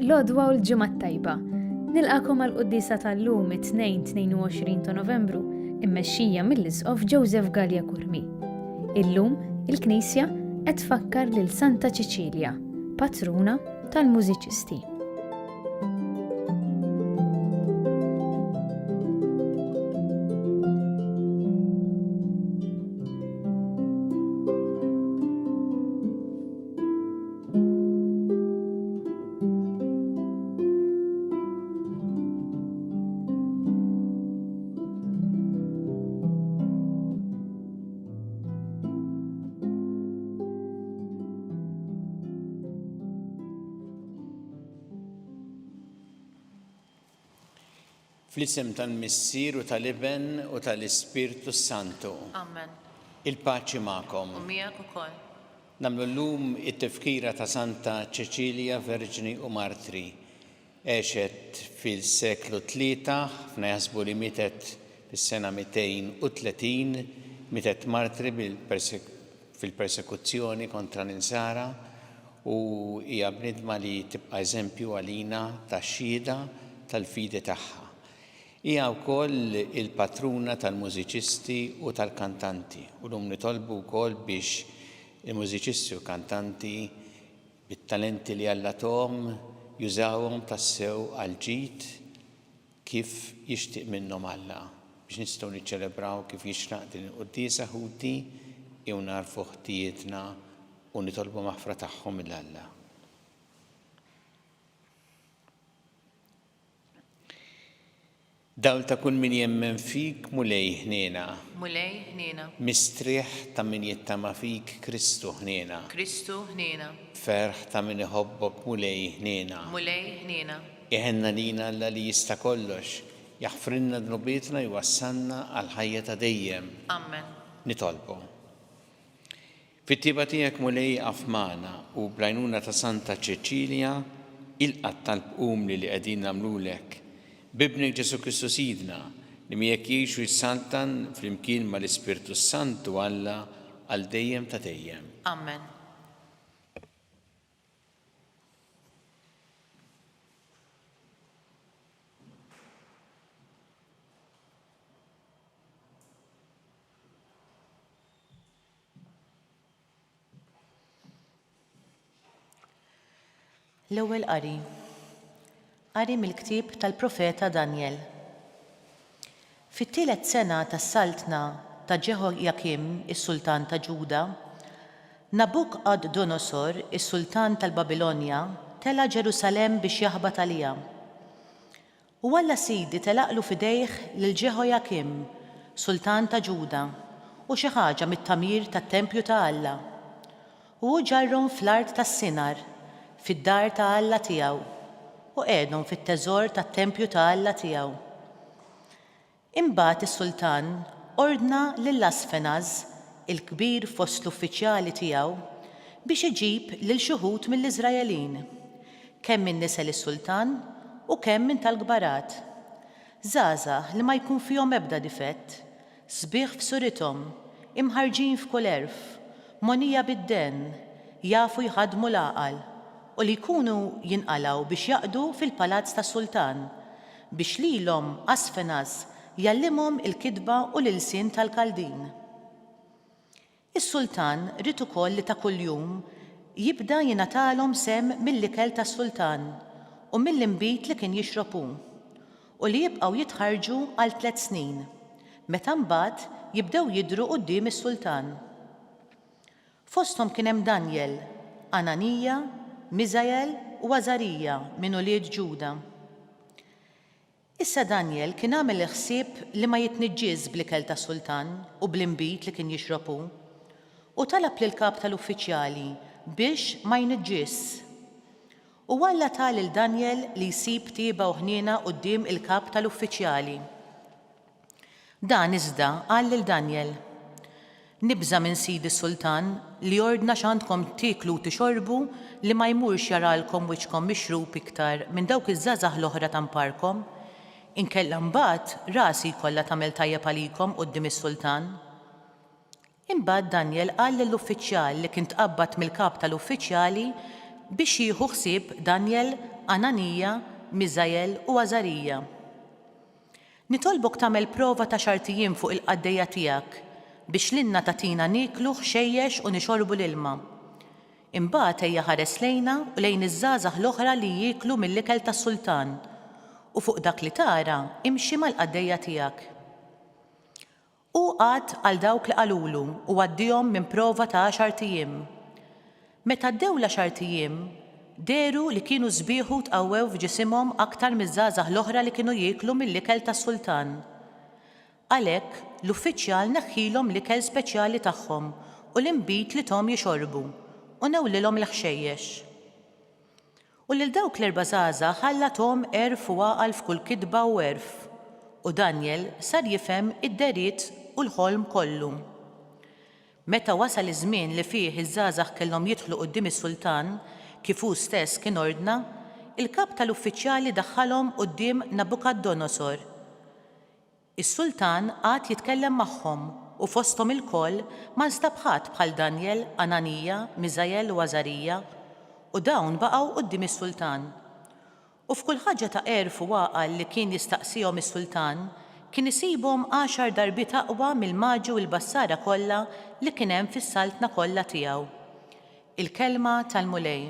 L-għodwa u l-ġimgħa tajba. Nilqakom għal-Qudiesa tal-lum it-22 ta' Novembru immexxija mill-Isqof Joseph Gallia Kurmi. Illum il-Knisja qed tfakkar lil Santa Ċiċilja, patruna tal-mużiċisti. Fl-isem tal-Missier u tal-Iben u tal-Ispirtu Santu. Amen. Il-paċi magħkom. U miegħek ukoll. Nagħmlu llum it-tifkira ta' Santa Ċiċilja Verġni u Martri. Għexet fil-seklu 3, f'na jaħsbu li mietet fis-sena 230, mietet martri fil-persekuzzjoni kontra l-insara u hija bnidma li tibqa' eżempju għalina tax-xhieda tal-fidi tagħha. Hija wkoll il-patruna tal-mużiċisti u tal-kantanti u llum nitolbu wkoll biex il-mużiċisti u kantanti bit-talenti li Alla tuhom jużawhom tassew għal ġid kif jixtieq minnhom Alla biex nistgħu niċċelebraw kif jixraq din il-Quddiesa ħuti jew narfu ħtijietna u nitolbu maħfra tagħhom mill-Alla. Dawl ta' kull min jemmen fik mulej ħniena. Mulej ħniena. Mistrieħ ta' min jittama fik Kristu ħniena. Kristu ħniena. Ferħ ta' min iħobbok mulej ħniena. Mulej ħniena. Iħenna lina Alla li jista' kollox, jaħfrinna dnubietna jwassalna għal ħajja ta' dejjem. Amen. Nitolbu. Fit-tiba tiegħek mulej afmana u blajnuna ta' Santa Ċiċilja il-qatt tal-bqum li qegħdin nagħmlulek. Bibnek Ġesu Kristu Sidna li miegħek jgħixu jissaltan flimkien mal-Ispirtu Santu Alla għal dejjem ta' dejjem. Amen. L-ewwel qari. Qari mill-ktieb tal-Profeta Daniel. Fit-tielet sena tas-saltna ta' Jehojakim is-Sultan ta' Ġuda, Nabukadnosor is-Sultan tal-Babilonja tela' Ġerusalemm biex jaħbat għaliha. U Alla Sidi telaqlu fidejh lil Jehojakim, Sultan ta' Ġuda, u xi ħaġa mit-tamir tat-Tempju ta' Alla. U ġarrhom fl-art tas-Sinar, fid-dar ta' Alla tiegħu, u qiegħdhom fit-teżor tat-Tempju ta' Alla tiegħu. Imbagħad is-Sultan ordna lill-Asfenaz, il-kbir fost l-uffiċjali tiegħu, biex iġib lil xi wħud mill-Iżraelin, kemm min nisel is-Sultan u kemm min tal-gbarat. Żgħażagħ li ma jkun fihom ebda difett, sbieħ f'surithom, imħarġin f'kull erf, monija bid-den, jafu jħaddmu l-għaqal u li jkunu jinqalaw biex jaqdu fil-palazz tas-Sultan biex lilhom Asfenaz jallimhom il-kitba u l-ilsien tal-Kaldin. Is-Sultan rid ukoll li ta' kuljum jibda jingħatalhom sem mill-ikel tas-Sultan u mill-inbit li kien jixrobu u li jibqgħu jitħarġu għal 3 snin, meta mbagħad jibdew jidhru quddiem is-Sultan. Fosthom kien hemm Daniel, Ananija, Miżael u Għażarija minn ulied Ġuda. Issa Daniel kien għamel ħsieb li ma jitniġġiż bl-ikel tas-Sultan u bl-inbit li kien jixrobu u talab lill-kap tal-uffiċjali biex ma jniġġis. U Alla ta' lil Daniel li jsib tieba u ħniena quddiem il-kap tal-uffiċjali. Dan iżda qal lil Daniel: Nibża minn Sidi s-Sultan li ordna x'għandkom tiklu u tixorbu li ma jmurx jaralkom wiċċkom mixrub iktar minn dawk iż-żgħażagħ l-oħra tamparkom, inkella mbagħad rasi jkollha tagħmel tajjeb għalikom quddiem is-Sultan. Imbagħad Daniel qal lill-uffiċjal li kien tqabbad mill-kap tal-uffiċjali biex jieħu ħsieb Daniel, Ananija, Miżajel u Għażarija. Nitolbok tagħmel prova ta' xartijiem fuq il-qaddejja tiegħek biex lilna tagħtina niklu xejjex u nixorbu l-ilma. Imbagħad ejja ħares lejna u lejn iż-żgħażagħ l-oħra li jieklu mill-ikel tas-Sultan u fuq dak li tara imxi mal-qaddejja tiegħek. U għad għal dawk li qalulu u għaddihom minn prova ta' 10 ijiem. Meta ddew l-10 ijiem, deru li kienu sbieħu tqawwew f'ġisimhom aktar miż-żgħażagħ l-oħra li kienu jieklu mill-ikel tas-Sultan. Għalhekk l-uffiċjal neħħilhom l-ikel speċjali tagħhom u l-inbit li tom jixorbu u newlilhom l-ħxejjex. U lil dawk l-erba' żgħażagħ ħallathom erf u għaqal f'kull kitba u erf, u Daniel sar jifhem id-deriet u l-ħolm kollu. Meta wasal iż-żmien li fih iż-żgħażagħ kellhom jidħlu quddiem is-Sultan kif hu stess kien ordna, il-kap tal-uffiċjali daħħalhom quddiem Nabukadonosor. Is-Sultan għad jitkellem magħhom u fosthom il-koll ma nstab ħadd bħal Daniel, Ananija, Miżajel u Għażarija u dawn baqgħu quddiem is-Sultan. U f'kull ħaġa ta' erf u għaqal li kien jistaqsihom is-Sultan kien isibhom 10 darbiet aqwa mill-maġi u l-bassara kollha li kien hemm fis-saltna kollha tiegħu. Il-kelma tal-mulej.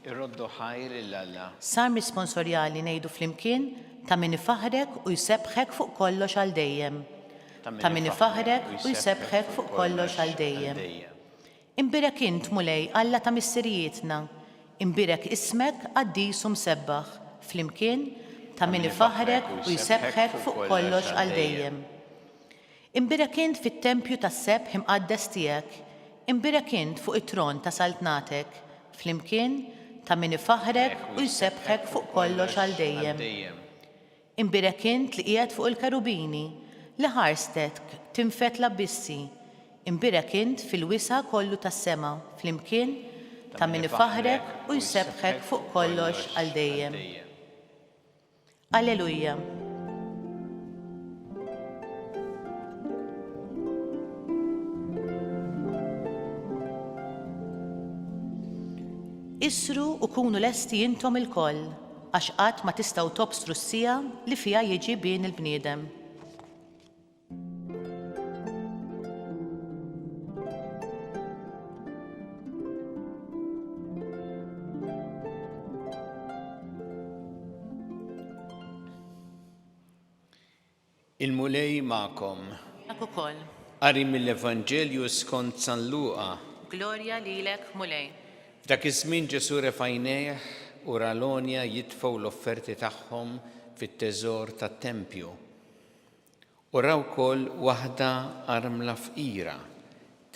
Irroddu ħajr il-Alla. Salm responsorjali ngħidu flimkien ta' min ifaħrek u jsebħek fuq kollox għal dejjem. Ta' min ifaħrek u jsebħek fuq kollox għal dejjem. Imbirek int mulej Alla ta' missirijietna, imbirek ismek qaddis u msebbaħ, flimkien ta' min ifaħrek u jsebħek fuq kollox għal dejjem. Imbirek int fit-tempju tas-sebħ imqaddes tiegħek, imbirek int fuq it-tron ta' saltnatek, flimkien ta' min ifaħrek u jsebħek fuq kollox għal dejjem. Imbirek int li qiegħed fuq il-karubini, li ħarstek tinfet l-abissi, imbirek int fil-wisa kollu tas-sema, flimkien ta' min ifaħrek u jsebħek fuq kollox għal dejjem. Alleluja. Isru u kunu lesti intom il-koll, għax qatt ma tistgħu tobstru s-sija li fiha jiġi bien il-bniedem. Il-mulej ma'kom. Dak ukoll. Qari mill-Evanġelju skont San Luqa. Glorja lilek mulej. F'dak iż-żmien Ġesu refajnejh u ralonja jitfgħu l-offerti tagħhom fit-teżor tat-tempju. U raw ukoll waħda armla fqira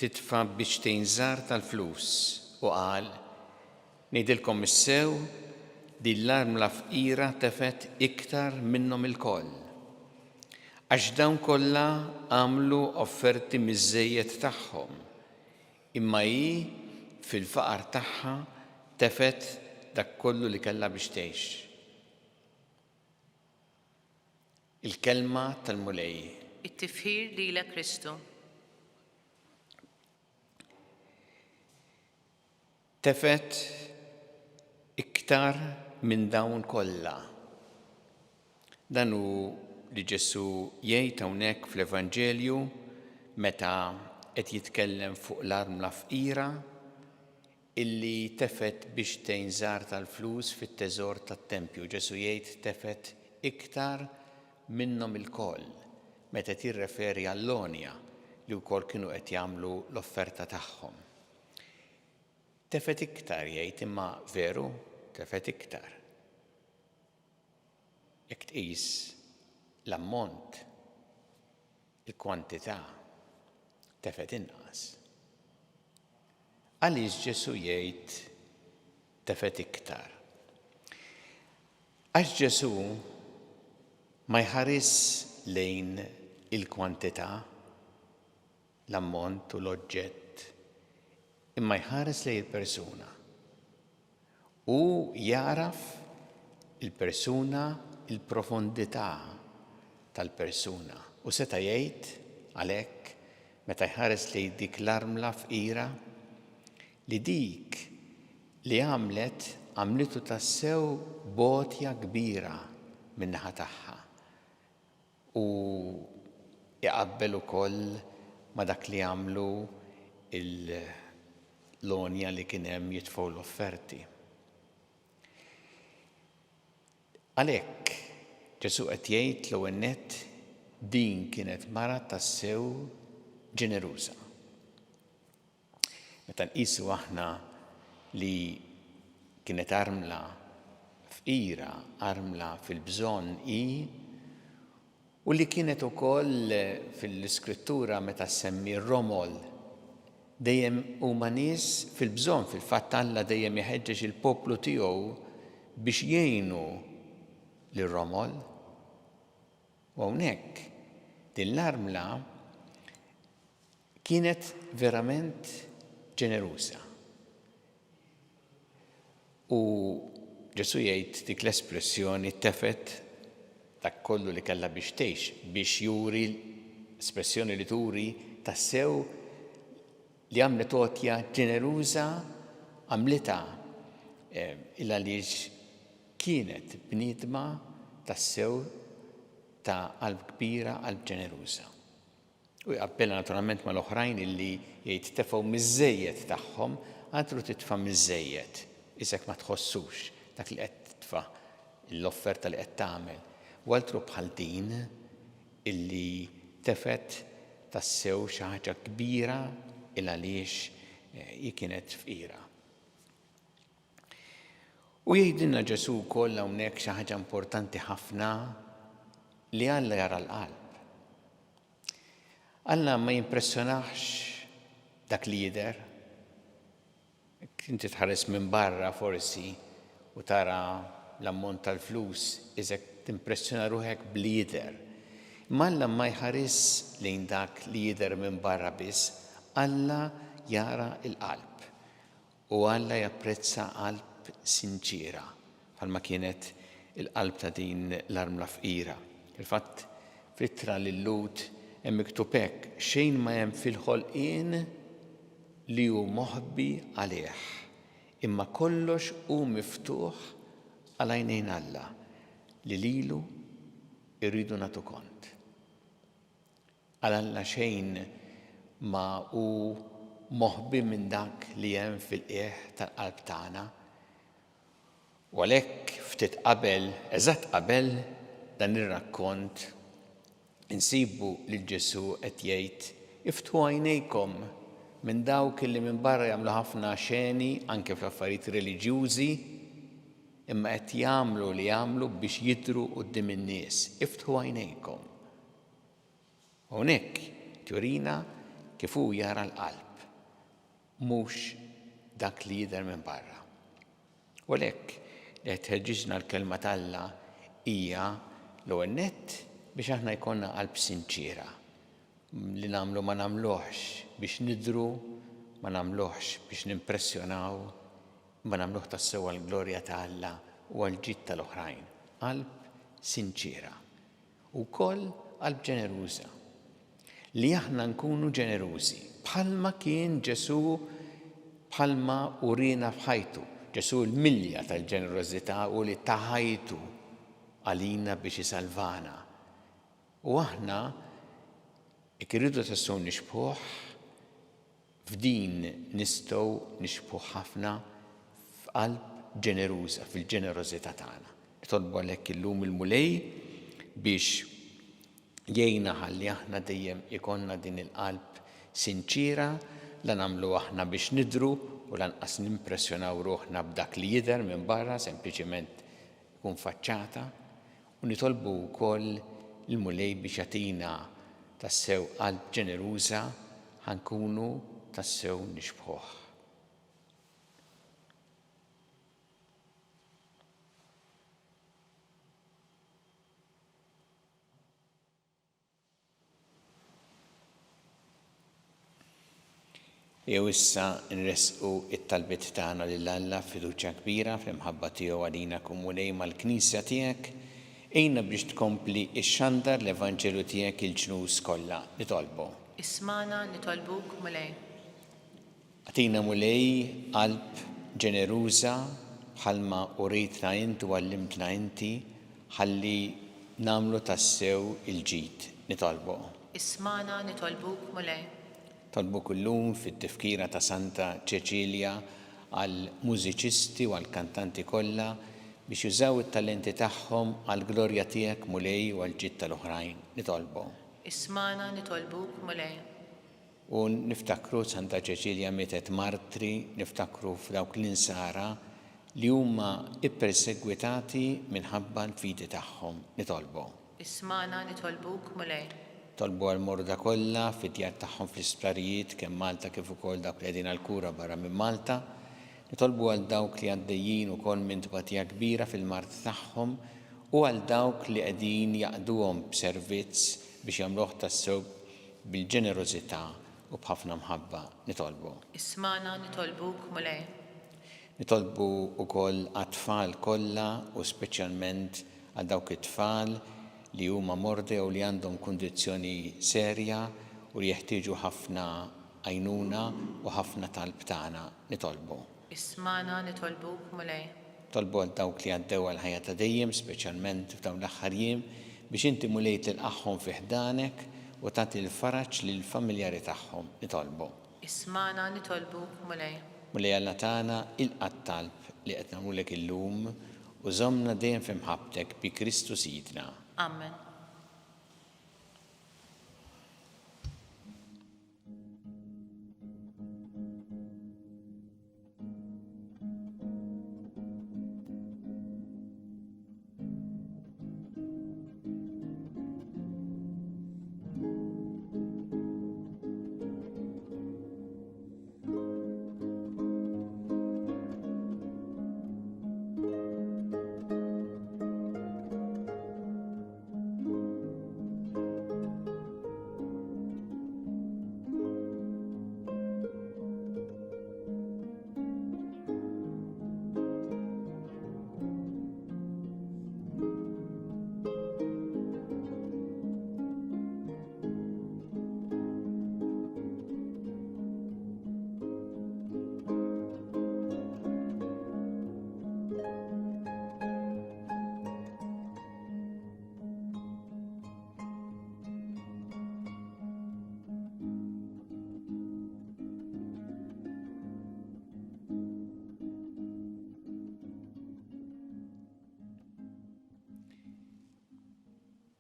titfa' biċtejn żgħar tal-flus u qal: ngħidilkom is-sew li l-armla fqira tefet iktar minnhom ilkoll. Għax dawn kollha għamlu offerti miż-żejjed tagħhom, imma hi fil-faqar tagħha tefet dak kollu li kellha biex tgħix. Il-kelma tal-mulej. It-tifħir lilek Kristu. Tefet iktar minn dawn kollha. Dan hu li Ġesu jgħid hawnhekk fl-Evanġelju meta qed jitkellem fuq l-armla fqira illi tefet biex tgħin żgħar tal-flus fit-teżor tat-tempju. Ġesu jgħid tefet iktar minnhom ilkoll meta tirreferi għall-onja li wkoll kienu qed jagħmlu l-offerta tagħhom. Tefet iktar jgħid imma veru tefet iktar. Jekk tqis l-ammont, il-kwantità tefet inqas. Għaliex Ġesu jgħid tefet iktar? Għax Ġesu ma jħares lejn il-kwantità, l-ammont u l-oġġett, imma jħares lejn il-persuna. U jaraf il-persuna, il-profondità tal-persuna. U seta' jgħid għalhekk meta jħares lejn dik l-armla fqira li dik li għamlet għamlitu tassew botja kbira min-naħa tagħha. U jaqabbel ukoll ma dak li għamlu l-onja li kien hemm jitfgħu l-offerti. Għalhekk Ġesu qed jgħid l-ewwel nett din kienet mara tassew ġeneruża. Meta nqisu aħna li kienet armla f'ira, armla fil-bżonn u li kienet ukoll fil-iskrittura meta semmi Romol dejjem huma nies fil-bżonn fil-fatt Alla dejjem iħeġġeġ il-poplu tiegħu biex jgħinu lir-Romol. U hawnhekk din l-armla kienet verament ġeneruża. U Ġesu jgħid dik l-espressjoni tefet dak kollu li kellha biex tgħix biex juri espressjoni li turi tassew li għamlet għotja ġeneruża għamlitha il għaliex kienet bniedma tassew ta' qalb kbira, qalb ġeneruża. U jqabbelha naturalment mal-oħrajn illi jgħid tefgħu miż-żejjed tagħhom, għadru titfa' miż-żejjed isek ma tħossux dak li qed titfa' l-offerta li qed tagħmel. U altru bħal din illi tefet tassew xi ħaġa kbira il għaliex hi kienet f'ira. U jgħidilna Ġesu wkoll hawnhekk xi ħaġa importanti ħafna li Alla jara l-qalb. Alla ma jimpressjonax dak li jidher. Inti tħares minn barra forsi u tara l-ammont tal-flus iżek timpressjona ruħek bli jidher. Imma Alla ma jħares lejn dak li jidher minn barra biss, Alla jara l-qalb. U Alla japprezza qalb sinċira, bħalma kienet il-qalb ta' din l-armla f'ira. Il-fatt fittra lill-Lut hemm miktub hekk xejn ma hemm fil-ħolqien li hu moħbi għalih, imma kollox hu miftuħ għal għajnejn Alla li lilu irridu nagħtu kont. Għal Alla xejn ma hu moħbi minn dak li hemm fil-qiegħ tal-qalb tagħna. U għalhekk ftit qabel, eżatt qabel dan ir-rakkont insibu lil Ġesu qed jgħid iftħu għajnejkom minn dawk li minn barra jagħmlu ħafna xeni anke fl-affarijiet reliġjużi imma qed jagħmlu li jagħmlu biex jidhru quddiem in-nies. Iftħu għajnejkom. Hawnhekk turina kif hu jara l-qalb, mhux dak li jidher minn barra. U għalhekk li qed tħeġġiġna l-kelma tal-Alla hija l-ewwel nett biex aħna jkollna qalb sinċira li nagħmlu ma nagħmluhx biex nidhru, ma nagħmluhx biex nimpressjonaw, ma nagħmluh tassew għall-glorja ta' Alla u għall-ġid tal-oħrajn. Qalb sinċira. Ukoll qalb ġeneruża. Li aħna nkunu ġenerużi bħalma kien Ġesu bħalma urina f'ħajtu. Ġesu l-milja tal-ġenerożità u li ta' ħajtu għalina biex isalvana. U aħna irridu tassew nixbħuh f'din nistgħu nixbħuh ħafna f'qalb ġeneruża, fil-ġenerożità tagħna. Nitolbu għalhekk illum il-mulej biex jgħinna ħalli aħna dejjem ikollna din il-qalb sinċira la nagħmlu aħna biex nidhru u lanqas nimpressjonaw ruħna b'dak li jidher minn barra, sempliċement ikun faċċata, u nitolbu wkoll il-mulej biex jagħtina tassew qalb ġeneruża ħankunu tassew nixbħuh. Jew issa nresqu it-talbiet tagħna lil Alla fiduċja kbira fl-imħabba tiegħu għalina kumulej mal-Knisja tiegħek, ejna biex tkompli x-xandar l-Evanġelu tiegħek il-ġnus kollha. Nitolbu. Ismana nitolbuk mulej. Għatina mulej qalb ġeneruża bħalma uritna inti u għallimtna inti ħalli namlu tassew il-ġid nitolbu. Ismana nitolbuk mulej. Tolbu kullum fit-tifkira ta' Santa Ċeċilja għal mużiċisti u għal kantanti kollha biex jużaw it-talenti tagħhom għal glorja tiegħek mulej u għal ġid tal-oħrajn nitolbu. Ismana nitolbuk mulej. U niftakru Santa Ċeċilja mietet martri, niftakru f'dawk l-insara li huma ippersegwitati minħabba l-fidi tagħhom nitolbu. Ismana nitolbuk mulej. Tolbu għal-morda kollha fid-djar tagħhom fl-isptarijiet kemm Malta kif ukoll dawk li qegħdin għall-kura barra minn Malta. Nitolbu għal dawk li għaddejjin ukoll minn tbatija kbira fil-mart tagħhom u għal dawk li qegħdin jaqduhom b'servizz biex jagħmluh tassew bil-ġenerożità u b'ħafna mħabba nitolbu. Ismana nitolbuk mulej. Nitolbu ukoll għat-tfal kollha u speċjalment għal dawk it-tfal li huma mordi u li għandhom kundizzjoni serja u li jeħtieġu ħafna għajnuna u ħafna talb tagħna nitolbu. Ismana nitolbuk mulej. Tolbu għal dawk li għaddew għal ħajja ta' dejjem, speċjalment f'dawn l-aħħar jiem, biex inti mulej tilqaħħom fi ħdanek u tagħti l-faraġ lill-familjari tagħhom nitolbu. Ismana nitolbuk mulej. Mulej Alla tagħna ilqa' talb li qed nagħmlulek illum u żommna dejjem f'imħabbtek bi Kristu Sidna. Amen.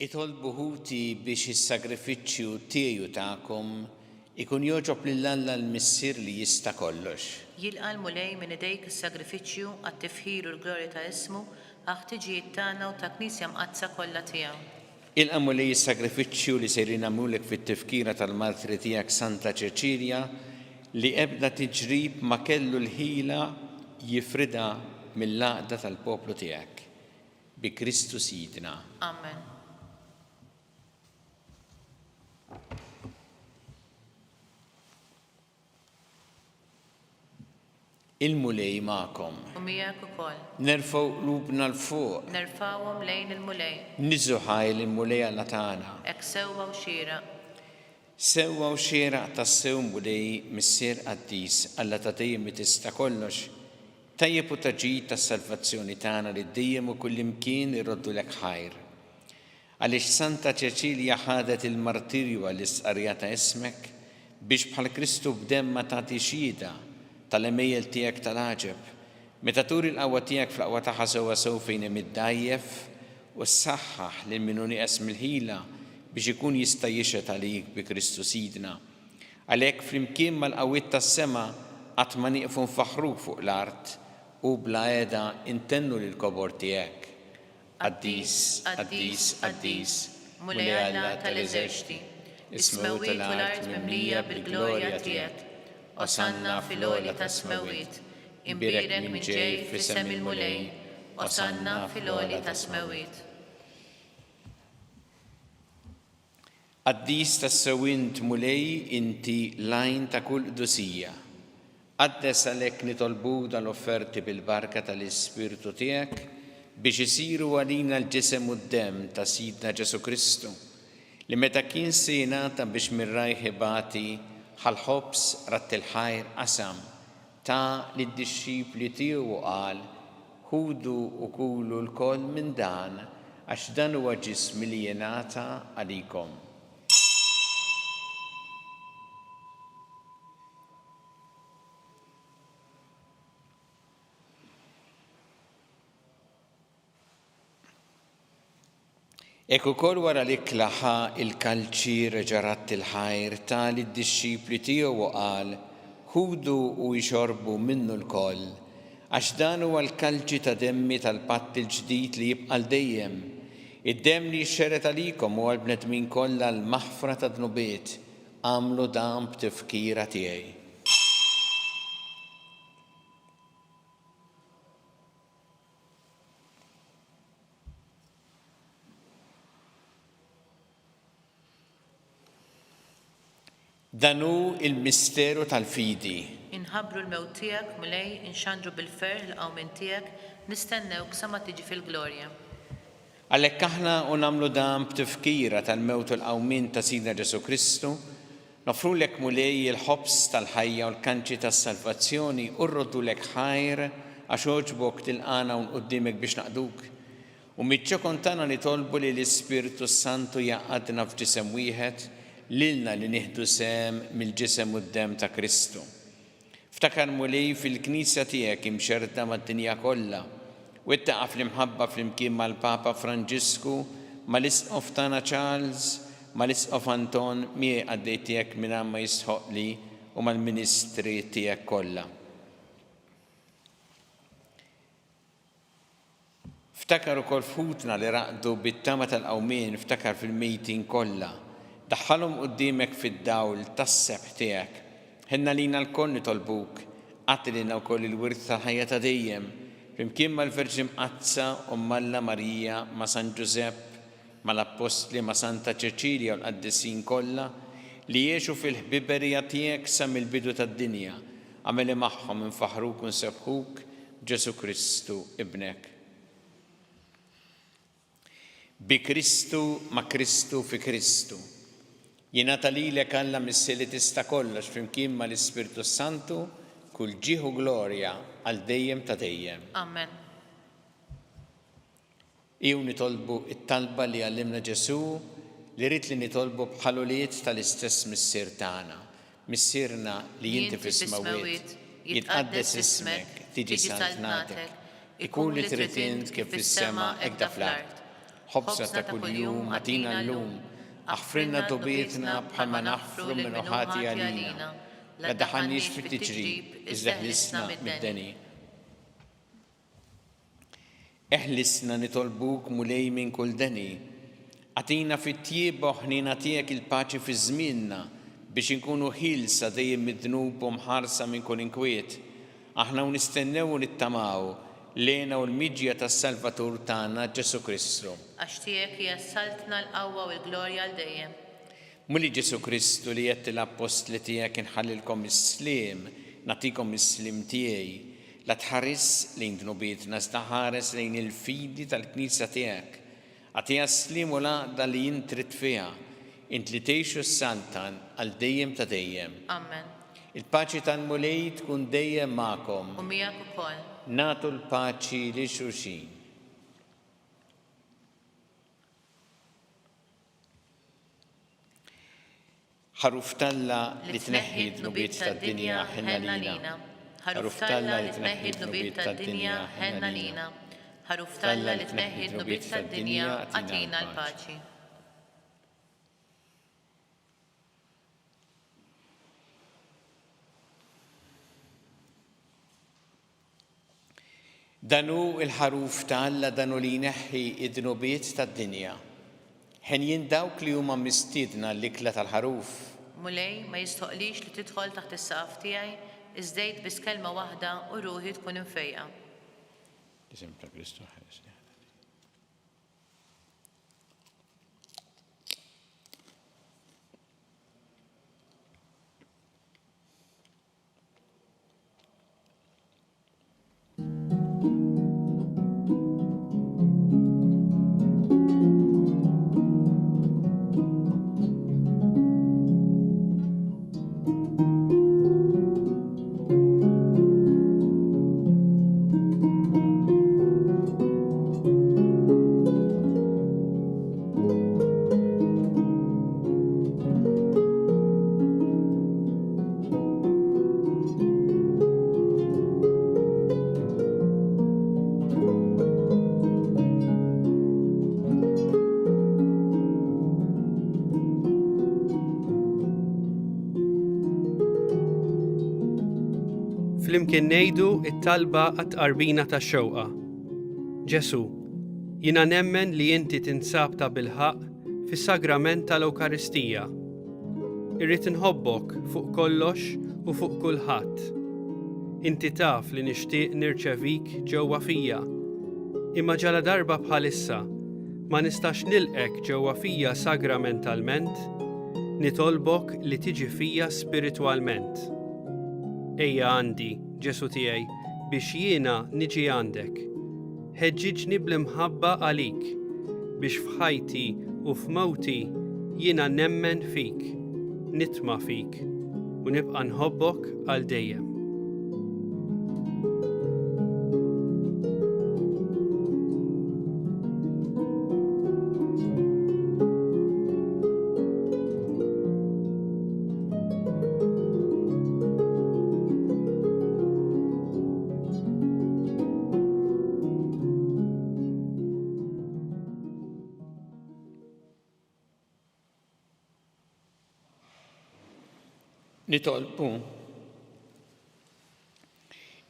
Itolbu ħuti biex is-sagrifiċċju tiegħu tagħkom ikun joġob lil Alla l-Missier li jista' kollox. Jilqa' mulej minn idejk is-sagrifiċċju għat-tifħir u l-glorja ta' ismu ħtiġijiet tagħna u ta' Knisja mqazza kollha tiegħu. Ilqa' mulej is-sagrifiċċju li sejrin nagħmlulek fit-tifkira tal-martri tiegħek Santa Ċeċilja li ebda tiġrib ma kellu l-ħila jifrida mill-għaqda tal-poplu tiegħek. Bi Kristu Sidna. Amen. Il-mulej magħkom. U miegħek ukoll. Nerfgħu qlubna l-fuq. Nerfgħuhom lejn il-mulej. Niżu ħajl il-mulej Alla tagħna. Hekk sewwa u xieraq. Sewwa u xieraq tas-sew mulej Missier Qaddis Alla ta' dejjem li tista' kollox. Tajjeb u taġid tas-salvazzjoni tagħna li dejjem u kullimkien irroddu lek ħajr. Għaliex Santa Ċeċilja ħadet il-martirju għall-istqarrija ta' ismek biex bħal Kristu b'demma tagħti xhieda tal-emejjel tiegħek tal-għaġeb, meta turi l-qawwa tiegħek fl-qawwa tagħha sewwa sew fejn hemm iddajjef u ssaħħaħ lil min hu nieqes mill-ħila biex ikun jista' jixhed għalik bi Kristu Sidna. Għalhekk flimkien mal-qawwiet tas-sema qatt ma nieqfu nfaħruk fuq l-art u bla qiegħda intennu lill-kobor tiegħek. Qaddis, Qaddis, Qaddis, mulej Alla tal-eżerċiti, is-smewwiet u l-art mimlija bil-glorja tiegħek. Osanna fil-għolja ta' smewwiet, imbirek minn ġej f'isem il-mulej, osanna fil-għolja ta' smewwiet. Qaddis tas-sewwint mulej inti lajn ta' kull qdusija. Qaddes għalhekk nitolbuk dal-offerti bil-barka tal-Ispirtu tiegħek biex isiru għalina l-ġisem u d-demm ta' Sidna Ġesu Kristu li meta kien se jingħata biex mir-rajħ ibati ħal-ħobs rat il-ħajr qasam ta' lid-dixxipli tiegħu qal ħudu u kulu l-koll minn dan, għax dan huwa ġismi li jingħata għalikom. Ek ukoll wara li klaħa il-kalċir ġarat il-ħajr tali d-disċipli tiegħu u qal, ħudu u jxorbu minnu l-koll, għax dan huwa l-kalċi ta' demmi tal-patt il-ġdid li jibqa' dejjem. Id-demm li jxxeret għalikom huwa l-bnedmin kollha l-maħfra ta' dnubiet, għamlu dan b'tifkira tiegħi. Danu il-misteru tal-fidi. Inħabbru l-mewt tiegħek mulej inxandru bil-ferħ l-qawmin tiegħek nistennewk sa ma tiġi fil-glorja. Għalhekk aħna u nagħmlu dan b'tifkira tal-mewt u l-qawmin ta' Sidna Ġesu Kristu, nofrulek mulej il-ħobs tal-ħajja u l-kanċi tas-salvazzjoni u rroddulek ħajr għax oġbok tilqana u nquddimek biex naqduk. U miċ-ċokon tagħna nitolbu li l-Ispiritu Santu jaqgħadna f'ġisem wieħed lilna li nieħdu sem mill-ġisem u d-dem ta' Kristu. Ftakar mulej fil-Knisja tiegħek imxerta mad-dinja kollha u ittaqa' fl-imħabba flimkien mal-Papa Franġisku, mal-Isqof tagħna Charles, mal-Isqof Anton miegħi għaddej tiegħek mingħajr ma jisħoqli u mal-Ministri tiegħek kollha. Ftakar ukoll futna li raqdu bit-tama tal-qawmien, ftakar fil-mejtin kollha. Daħħalhom qudiemek fid-dawl tas-sebħ tiegħek. Ħenna lina l-koll nitolbuk, għatti lina wkoll il-wirt tal-ħajja ta' dejjem, flimkien mal-Verġi Mqazza u Malla Marija ma' San Ġusepp, mal-Apostli ma' Santa Ċeċilja u l-Qaddisin kollha li jgħixu fil-ħbiberija tiegħek sa mill-bidu tad-dinja, għameli magħhom infaħruk u nsebħuk Ġesu Kristu ibnek. Bi Kristu ma' Kristu fi Kristu. Jingħata lilek Alla mis-sili tista' kollox flimkien mal-Ispiritu Santu kull ġieħ u glorja għal dejjem ta' dejjem. Amen. Iju nitolbu it-talba li għallimna Ġesu li rrid li nitolbu bħaluliet tal-istess missier tagħna. Missierna li jinti fis-smawiet, jitqaddes ismek, tiġi saltnatek, ikun li trid int kif fis-sema hekk da fl-art. Ħobsa ta' kuljum għatina llum, aħfrinna dubietna bħalma naħfru minn uħati għalina, la daħannix fit-tiġrib, iżda ħlisna mid-deni. Eħlisna nitolbuk mulej minn kull deni, għatina fit-tjieba ħnina tiegħek il-paċi fi żmienna biex inkunu ħilsa dejjem mid-dnub u mħarsa minn kull inkwiet. Aħna u nistennew u nittamaw lejna u l-miġja tas-Salvatur tagħna Ġesu Kristu. Għax tiegħek hija saltna l-qawwa u l-glorja għal dejjem. Muli Ġesu Kristu li qed l-apostli tiegħek inħallilkom is-sliem, nagħtikom is-sliem tiegħi, la tħares lejn dnubietna iżda ħares lejn il-fidi tal-Knisja tiegħek. Għatiha s-sliem u l-għaqda li jint trid fiha, int li tgħixu s-saltan għal dejjem ta' dejjem. Amen. Il-paċi tal-mulej tkun dejjem magħkom. U miegħek ukoll. Nagħtu l-paċi li xulxin. ħaruf talla li tneħħi d-nubiet tad-dinja ħenna lina. ħaruf talla li tneħħi d-nubiet tad-dinja ħenna lina. Ħaruf talla li tneħħi d-nubiet tad-dinja għatina l-paċi. Danu il-ħaruf ta' Alla danu li jneħħi id-dnubiet tad-dinja. Ħen jien dawk li huma mistiedna l-ikla tal-ħaruf. Mulej ma jistoqlix li tidħol taħt is-saqaf tiegħi, iżdejt biss kelma waħda u ruħi tkun imfejqa. Isem ta' Kristu ħares. flimkien ngħidu t-talba għat-tqarbina tax-xewqa. Ġesu, jiena nemmen li inti tinsab ta' bilħaq fis-sagrament tal-Ewkaristija. Irrid inħobbok fuq kollox u fuq kulħadd. Inti taf li nixtieq nirċevik ġewwa fija. Imma ġala darba bħalissa ma nistax nilqek ġewwa fija sagramentalment, nitolbok li tiġi fija spiritwalment. Ejja għandi, Ġesu tiegħi, biex jiena niġi għandek. Ħeġġiġni bl-imħabba għalik, biex f'ħajti u f'mowti jiena nemmen fik, nitma' fik u nibqa' nħobbok għal dejjem. Nitolbu.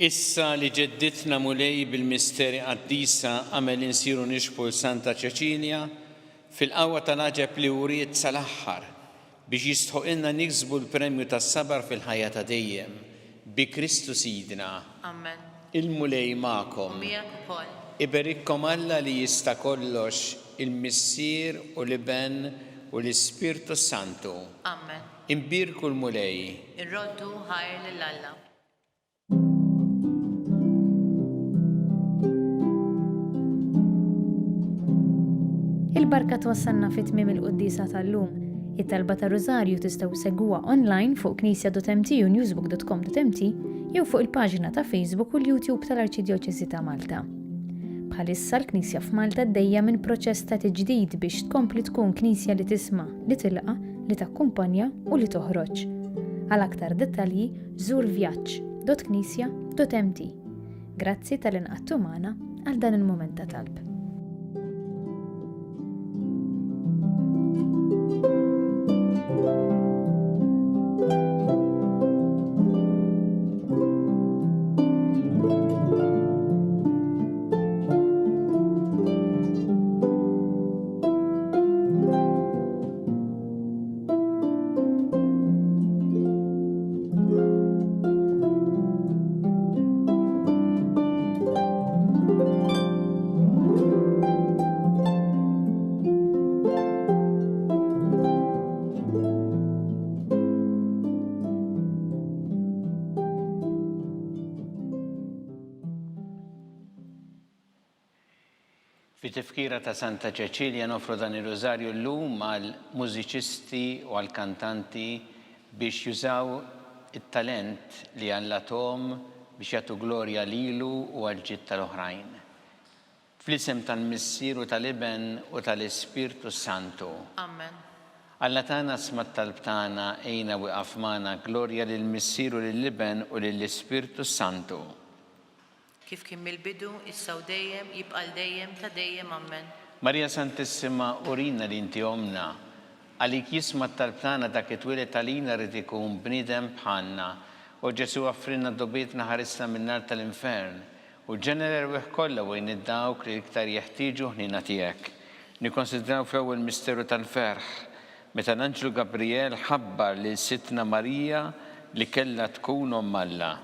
Issa li ġedditna mulej bil-misteri qaddisa għamel insiru nixbu l-Santa Ċeċilja fil-qawwa tal-aġeb li wriet sal-aħħar biex jistħoqilna niksbu l-premju tas-sabar fil-ħajja ta' dejjem bi Kristu Sidna. Amen. Il-mulej magħkom. Miegħek ukoll. Iberikkom Alla li jista' kollox il-Missier u l-Iben u l-Ispirtu Santu. Amen. Imbirku l-mulej. Irroddu ħajr lill-Alla. Il-barka twassalna fit-tmiem il-quddisa tal-lum. It-talba ta' Rożarju tistgħu segwa online fuq knisja.mt u newsbook.com.mt jew fuq il-paġina ta' Facebook u l-YouTube tal-Arċidjoċesi ta' Malta. Bħalissa l-Knisja f'Malta għaddejja minn proċess ta' tiġdid biex tkompli tkun knisja li tisma', li tilqa', li takkumpanja u li toħroġ. Għal aktar dettalji żur vjaġġ.knisja.mt. Grazzi tal-inqattu magħna għal dan il-mument ta' talb. Fi tifkira ta' Santa Ċeċilja nofru dan ir-Rożarju llum għal mużiċisti u għal kantanti biex jużaw it-talent li għallathom biex jagħtu glorja lilu u għal ġid tal-oħrajn. Fl-isem tal-Missier u tal-Iben u tal-Ispirtu Santu. Amen. Alla tagħna sma' talb tagħna ejna wieqaf magħna glorja lill-Missier u lill-Iben u lill-Ispirtu Santu. Kif kien mill-bidu, issa u dejjem, jibqa' dejjem ta' dejjem, amen. Marija Santissima, urina li inti omna, għalik jisma' talb tagħna dak it-twieled għalina rid ikun bniedem bħalna, u Ġesu offrinna d-dobietna ħarisna min-nar tal-infern, u ġenerer wieħ kollha wejn id-dawk li iktar jeħtieġu ħnina tiegħek. Nikkonsidraw fl-ewwel misteru tal-ferħ, meta l-Anġlu Gabriel ħabbar lil Sittna Marija li kellha tkun Omm Alla.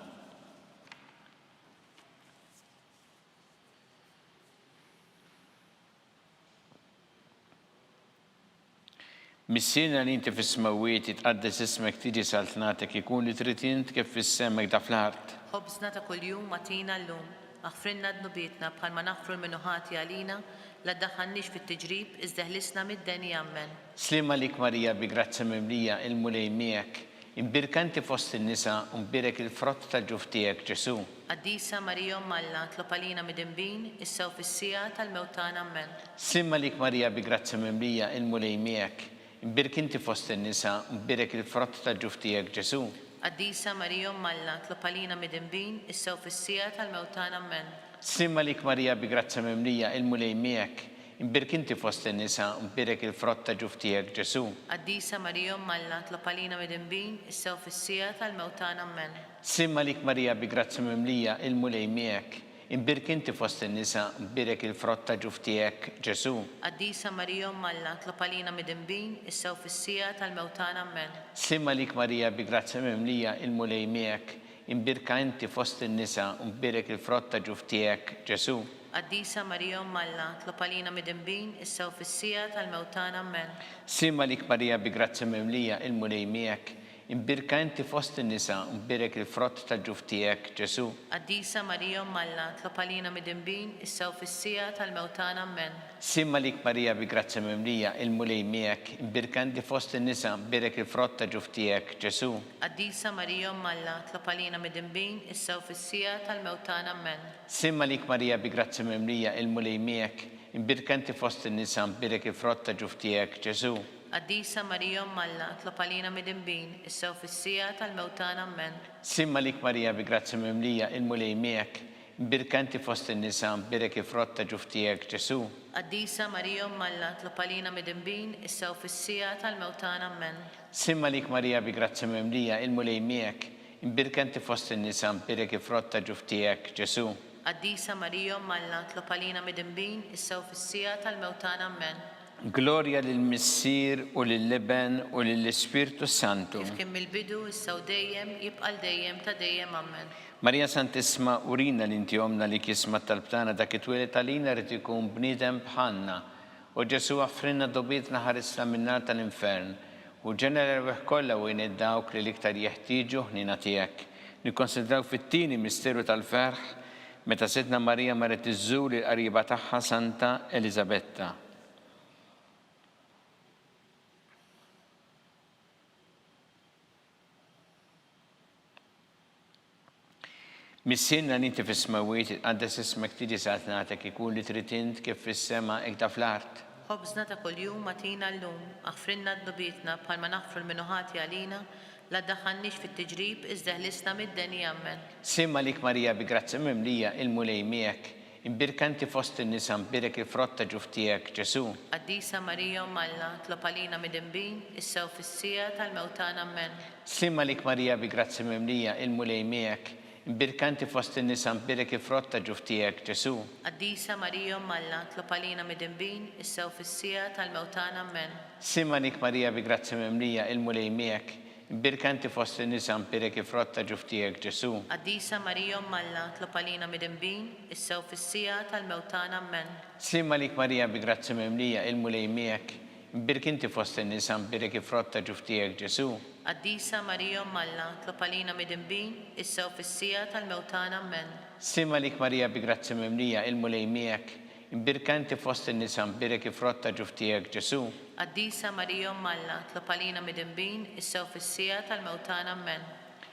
Missierna li inti fis-smawiet jitqaddes ismek tiġi saltnatek ikun li trid int kif fis-semmek da fl-art. Ħobżna ta' kuljum matina llum, aħfrinna d-nubietna bħalma naħfru l-minuħati għalina, la ddaħħalniex fit-tiġrib iżda ħlisna mid-deni ammen. Slima lik Marija bi grazzi mimlija il-mulej miegħek, imbirkanti fost in-nisa u mbirek il-frott tal-ġuf tiegħek Ġesu. Qaddisa Marija Omm Alla tlob għalina mid-inbin, issa u fis-sija tal-mewtan ammen. Slima lik Marija bi grazzi mimlija il-mulej miegħek, imbirk inti fost in-nisa u mbirek il-frott tal-ġuf tiegħek Ġesu. Qaddisa Marija Omm Alla tlob għalina mid-inbin, issa u fis-sija tal-mewtan ammen. Slimma lik Marija bi grazzi mimlija il-mulej miegħek, imbirk inti fost in-nisa, imbirek il-frott ta' ġuf tiegħek Ġesu. Qaddisa Marija Malla, tlopalina mid-imbin, issew fis-sija tal-mewtan ammen. Simma lik Marija bi grazzi mimlija il-mulej miegħek, imbirk inti fost in-nisa, imbirek il-frott ta' ġuf tiegħek Ġesu. Qaddisa Marija Malla, tlopalina mid-imbin, issew fis-sija tal-mewtan ammen. Simma lik Marija bi grazzi mimlija il-mulej miegħek, imbirka inti fost in-nisa, imbirek il-frott ta' ġuf tiegħek Ġesu. Qaddisa Marija Malla, tlopalina mid-imbin, issew fis-sija tal-mewtan ammen. Simma lik Marija bi grazzi mimlija il-mulej miegħek, imbirka inti fost in-nisa, imbirek il-frott ta' ġuf tiegħek Ġesu. Qaddisa Marija Malla, tlopalina mid-imbin, issew fis-sija tal-mewtan ammen. Simma lik Marija bi grazzi mimlija il-mulej miegħek, imbirka inti fost in-nisa, imbirek il-frott ta' ġuf tiegħek Ġesu. Qaddisa Marija Malla, tlopalina mid-imbin, issew fis-sija tal-mewtan ammen. Simma lik Marija bi grazzi mimlija il-mulej miegħek, imbirka inti fost in-nisa, imbirek il-frott ta' ġuf tiegħek Ġesu. Qaddisa Marija Malla, tlopalina mid-imbin, issew fis-sija tal-mewtan ammen. Simma lik Marija bi grazzi mimlija il-mulej miegħek, imbirka inti fost in-nisa, imbirek il-frott ta' ġuf tiegħek Ġesu. Qaddisa Marija Malla, tlopalina mid-imbin, issew fis-sija tal-mewtan ammen. Simma lik Marija bi grazzi mimlija il-mulej miegħek, imbirka inti fost in-nisa, imbirek il-frott ta' ġuf tiegħek Ġesu. Qaddisa Marija Malla, tlopalina mid-imbin, issew fis-sija tal-mewtan ammen. Gloria lill-Missier u lill-Leben u lill-Ispirtu Santu. Kif kien mill-bidu, issew dejjem, jibqa' dejjem ta' dejjem ammen. Marija Santisma, urina l-inti omna li kisma tal-btana dak it-twilet għalina rrid ikun bniedem bħalna. U Ġesu għaffrinna dobietna ħarisna minnar tal-infern. U ġenera l-weħ kollha u dawk li l-iktar jeħtieġu ħnina tiegħek. Nikkonsidraw fit-tieni misteru tal-ferħ meta Sidna Marija marret iżżur il-qariba tagħha Santa Elisabetta. Missierna ninti fis-smawiet għaddes ismek tiġi saħt nagħtek ikun li trid int kif fis-sema hekk fl-art. Ħobżna ta' kuljum matina llum, aħfrinna d-dubietna bħalma naħfru l-minuħati għalina, la ddaħħalniex fit-tiġrib iżda ħlisna mid-deni ammen. Simma lik Marija bi grazzi mimlija il-mulej miegħek, imbirka inti fost in-nisa, imbirek il-frott ta' ġuf tiegħek Ġesu. Qaddisa Marija Malla, tlopalina mid-imbin, issew fis-sija tal-mewtan ammen. Simma lik Marija bi grazzi mimlija il-mulej miegħek, imbirka inti fost in-nisa, imbirek il-frott ta' ġuf tiegħek Ġesu. Qaddisa Marija Malla, tlopalina mid-imbin, issew fis-sija tal-mewtan ammen. Simma lik Marija bi grazzi mimlija il-mulej miegħek, imbirka inti fost in-nisa, imbirek il-frott ta' ġuf tiegħek Ġesu. Qaddisa Marija Malla, tlopalina mid-imbin, issew fis-sija tal-mewtan ammen. Simma lik Marija bi grazzi mimlija il-mulej miegħek, imbirk inti fost in-nisa, imbirek il-frott ta' ġuf tiegħek Ġesu. Qaddisa Marija Malla, tlopalina mid-imbin, issew fis-sija tal-mewtan ammen. Simma lik Marija bi grazzi mimlija il-mulej miegħek, imbirka inti fost in-nisa, imbirek il-frott ta' ġuf tiegħek Ġesu. Qaddisa Marija Malla, tlopalina mid-imbin, issew fis-sija tal-mewtan ammen.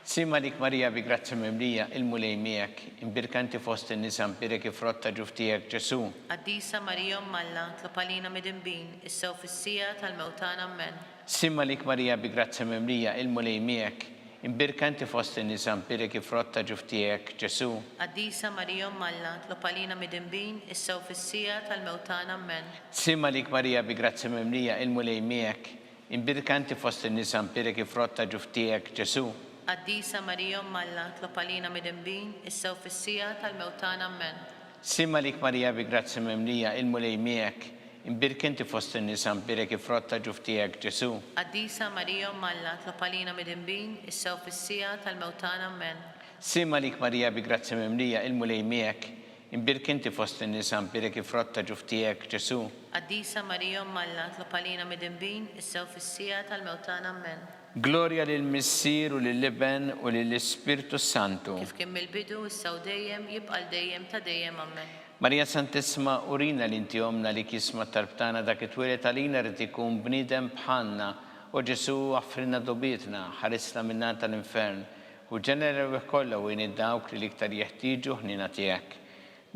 Simma lik Marija bi grazzi mimlija il-mulej miegħek, imbirka inti fost in-nisa, imbirek il-frott ta' ġuf tiegħek Ġesu. Qaddisa Marija Malla, tlopalina mid-imbin, issew fis-sija tal-mewtan ammen. Simma lik Marija bi grazzi mimlija il-mulej miegħek, imbirka inti fost in-nisa, imbirek il-frott ta' ġuf tiegħek Ġesu. Qaddisa Marija Malla, tlopalina mid-imbin, issew fis-sija tal-mewtan ammen. Simma lik Marija bi grazzi mimlija il-mulej miegħek, imbirka inti fost in-nisa, imbirek il-frott ta' ġuf tiegħek Ġesu. Qaddisa Marija Malla, tlopalina mid-imbin, issew fis-sija tal-mewtan ammen. Simma lik Marija bi grazzi mimlija il-mulej miegħek, imbirk inti fost in-nisa, imbirek il-frott ta' ġuf tiegħek Ġesu. Qaddisa Marija Malla, tlopalina mid-imbin, issew fis-sija tal-mewtan ammen. Simma lik Marija bi grazzi mimlija il-mulej miegħek, imbirk inti fost in-nisa, imbirek il-frott ta' ġuf tiegħek Ġesu. Qaddisa Marija Malla, tlopalina mid-imbin, issew fis-sija tal-mewtan ammen. Gloria lill-Missier u lill-Leben u lill-Ispirtu Santu. Kif kien mill-bidu, issew dejjem, jibqa' dejjem ta' dejjem ammen. Marija Santisma, urina l-inti omna li kisma tal-btana dak it-twilet għalina rrid ikun bniedem bħalna u Ġesu għaffrinna dobietna ħarisna minnar tal-infern u ġenera l-weħ kollha u dawk li l-iktar jeħtieġu ħnina tiegħek.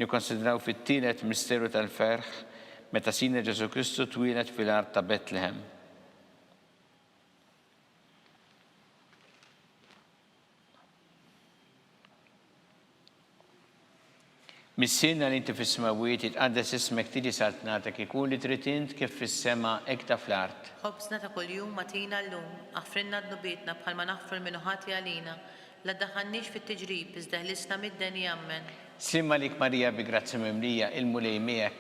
Nikkonsidraw fit-tielet misteru tal-ferħ meta Sina Ġesu Kristu twilet fil-art ta' Betlehem. Missierna li inti fis-smawiet jitqaddes ismek tiġi saltnatek ikun li trid int kif fis-sema hekk fl-art. خبزنا تا كل يوم متينا اللوم أغفرنا ذنوبنا بحال ما نغفر من هاتي علينا لا تدخلنيش في التجريب بس دهلسنا مدني أمن. Simma lik Marija bi grazzi mimlija il-mulej miegħek.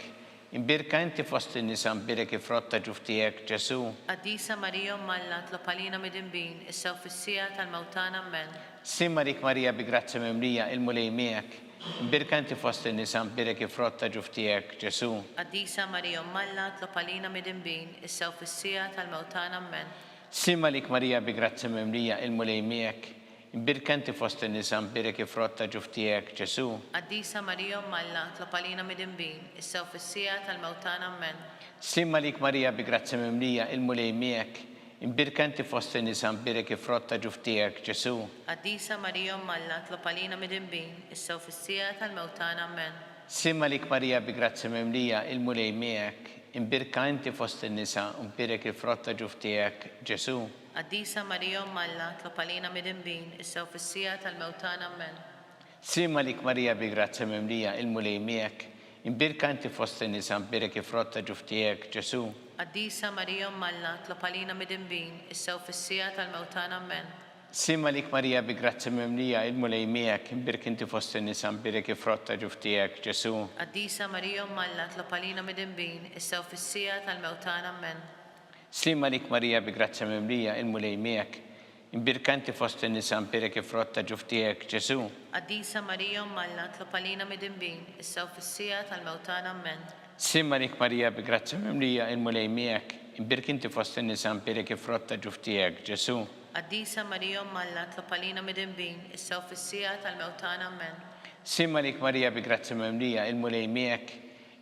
Imbirka inti fost in-nisa mbirek ifrotta ġuftijek Ġesu. قديسة مريم ملا تلقالينا مدنبين السو في السيا الموتانا من. Simma lik Marija bi grazzi mimlija il-mulej miegħek. Imbirka inti fost in-nisa mbirek ifrotta ġuftijek Ġesu. قديسة مريم ملا تلقالينا مدنبين السو في السيا الموتانا من. Simma lik Marija bi grazzi mimlija il-mulej miegħek. Imbirka inti fost in-nisa mbirek ifrotta ġuftijek Ġesu. قديسة مريم ملا تلقالينا مدنبين السو في السيا الموتانا من. Simma lik Marija bi grazzi mimlija il-mulej miegħek. Imbirka inti fost in-nisa mbirek ifrotta ġuftijek Ġesu. قديسة مريم ملا تلقالينا مدنبين السو في السيا الموتانا من. Simma lik Marija bi grazzi mimlija il-mulej miegħek. Imbirka inti fost in-nisa mbirek ifrotta ġuftijek Ġesu. قديسة مريم ملا تلقالينا مدنبين السو في السيا الموتانا من. Simma lik Marija bi grazzi mimlija il-mulej miegħek. Imbirka inti fost in-nisa mbirek ifrotta ġuftijek Ġesu. قديسة مريم ملا تلقالينا مدنبين السو في السيا الموتانا من. Simma lik Marija bi grazzi mimlija il-mulej miegħek. Imbirka inti fost in-nisa mbirek ifrotta ġuftijek Ġesu. قديسة مريم ملا تلقالينا مدنبين السو في السيا الموتانا من. Simma lik Marija bi grazzi mimlija il-mulej miegħek. Imbirka inti fost in-nisa mbirek ifrotta ġuftijek Ġesu. قديسة مريم ملا تلقالينا مدنبين السو في السيا الموتانا من. Simma lik Marija bi grazzi mimlija il-mulej miegħek. Imbirka inti fost in-nisa mbirek ifrotta ġuftijek Ġesu. قديسة مريم ملا تلقالينا مدنبين السو في السيا الموتانا من. Simma lik Marija bi grazzi mimlija il-mulej miegħek.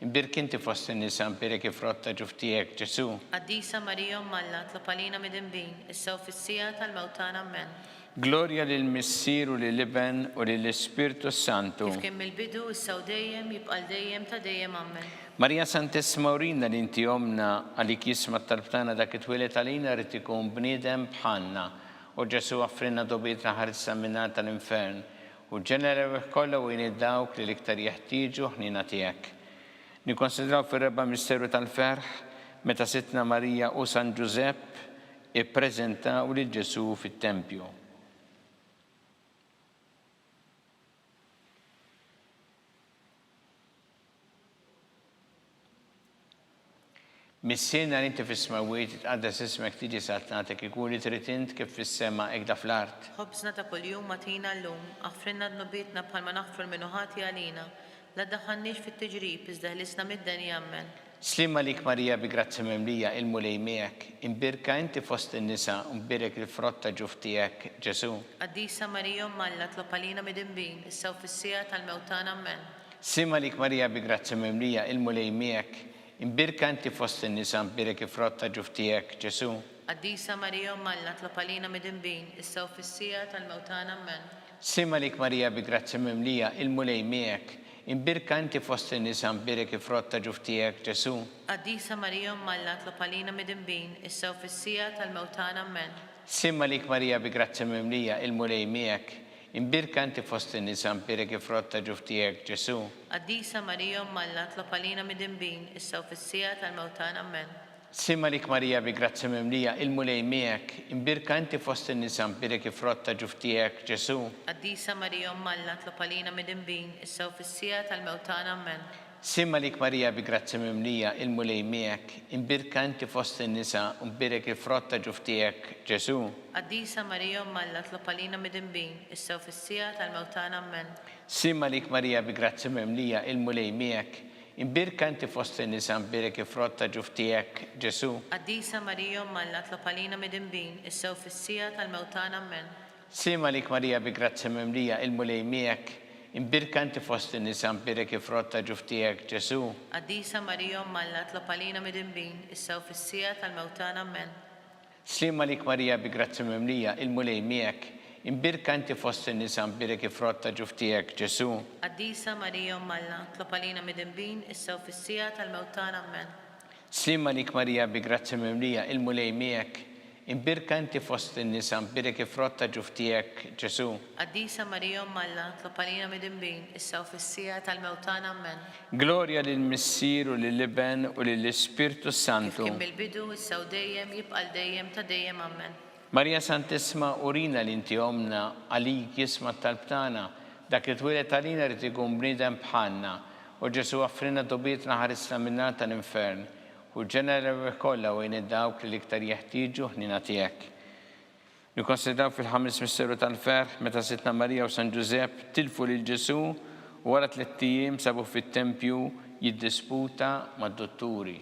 Imbirka inti fost in-nisa mbirek ifrotta ġuftijek Ġesu. قديسة مريم ملا تلقالينا مدنبين السو في السيا الموتانا من. Glorja lill-Missier u lill-Iben u lill-Ispirtu Santu. كيف كان بالبدو السو دايم يبقى الدايم تدايم أمن. Marija Santissima urina li inti jomna għalik jisma t-talbtana dak it-twilet għalina rrit ikun bniedem bħalna. U Ġesu għaffrinna dobiet ħarsa minna tal-infern. U ġenera kollha u jini dawk li l-iktar jeħtieġu ħnina tiegħek. Nikkonsidraw fir-reba misteru tal-ferħ meta sitna Marija u San Giuseppe ippreżentaw lil Ġesu fit-tempju. Missierna li inti fis-smawiet jitqaddes ismek tiġi saltnatek ikun li trid int kif fis-sema hekk fl-art. خبزنا تا كل يوم متينا اللوم أغفرنا ذنوبنا بحال ما نغفر من هاتي علينا لا تدخلنيش في التجريب بس دهلسنا مدني أمن. Slimma lik Marija bi grazzi mimlija il-mulej miegħek. Imbirka inti fost in-nisa mbirek il-frotta ġuftijek Ġesu. قديسة مريم ملا تلقالينا مدنبين السو في السيا الموتانا من. Simma lik Marija bi grazzi mimlija il-mulej miegħek. Imbirka inti fost in-nisa mbirek il-frotta ġuftijek Ġesu. قديسة مريم ملا تلقالينا مدنبين السو في السيا الموتانا من. Simma lik Marija bi grazzi mimlija il-mulej miegħek. Imbirka inti fost in-nisa mbirek il-frotta ġuftijek Ġesu. قديسة مريم ملا تلقالينا مدنبين السو في السيا الموتانا من. Simma lik Marija bi grazzi mimlija il-mulej miegħek. Imbirka inti fost in-nisa mbirek il-frotta ġuftijek Ġesu. قديسة مريم ملا تلقالينا مدنبين السو في السيا الموتانا من. Simma lik Marija bi grazzi mimlija il-mulej miegħek. Imbirka inti fost in-nisa mbirek il-frotta ġuftijek Ġesu. قديسة مريم ملا تلقالينا مدنبين السو في السيا الموتانا من. Simma lik Marija bi grazzi mimlija il-mulej miegħek. Imbirka inti fost in-nisa mbirek il-frotta ġuftijek Ġesu. قديسة مريم ملا تلقالينا مدنبين السو في السيا الموتانا من. Simma lik Marija bi grazzi mimlija il-mulej miegħek. Imbirka inti fost in-nisa mbirek il-frotta ġuftijek Ġesu. قديسة مريم ملا تلقالينا مدنبين السو في السيا الموتانا من. Simma lik Marija bi grazzi mimlija il-mulej miegħek. Imbirka inti fost in-nisa mbirek il-frotta ġuftijek Ġesu. قديسة مريم ملا تلقالينا مدنبين السو في السيا الموتانا من. Slimma lik Marija bi grazzi mimlija il-mulej miegħek. Imbirka inti fost in-nisa mbirek il-frotta ġuftijek Ġesu. قديسة مريم ملا تلقالينا مدنبين السو في السيا الموتانا من. Slimma lik Marija bi grazzi mimlija il-mulej miegħek. imbirka inti fost in-nisa, imbirek il-frott ta' ġuf tiegħek, Ġesu. Qaddisa Marija Alla, tlop għalina mid-imbin, issa u fis-sija tal-mewtana ammen. Gloria lill-Missier u lill-Iben u lill-Ispirtu Santu. Kim bil-bidu, issa u dejjem, jibqal dejjem ta' dejjem ammen. Marija Santisma, urina li inti omna għalik jisma talbtana, dak li twilet għalina rrid ikun bniedem bħalna. U Ġesu għaffrina dobietna ħarisna minna tal-infern. U ġenera kollha u id-dawk li iktar jeħtieġu ħnina tiegħek. Nikkonsidraw fil-ħames misteru tal-ferħ meta Sitna Marija u San Ġusepp tilfu lil Ġesu u wara 3 ijiem sabu fit-tempju jiddisputa mad-dotturi.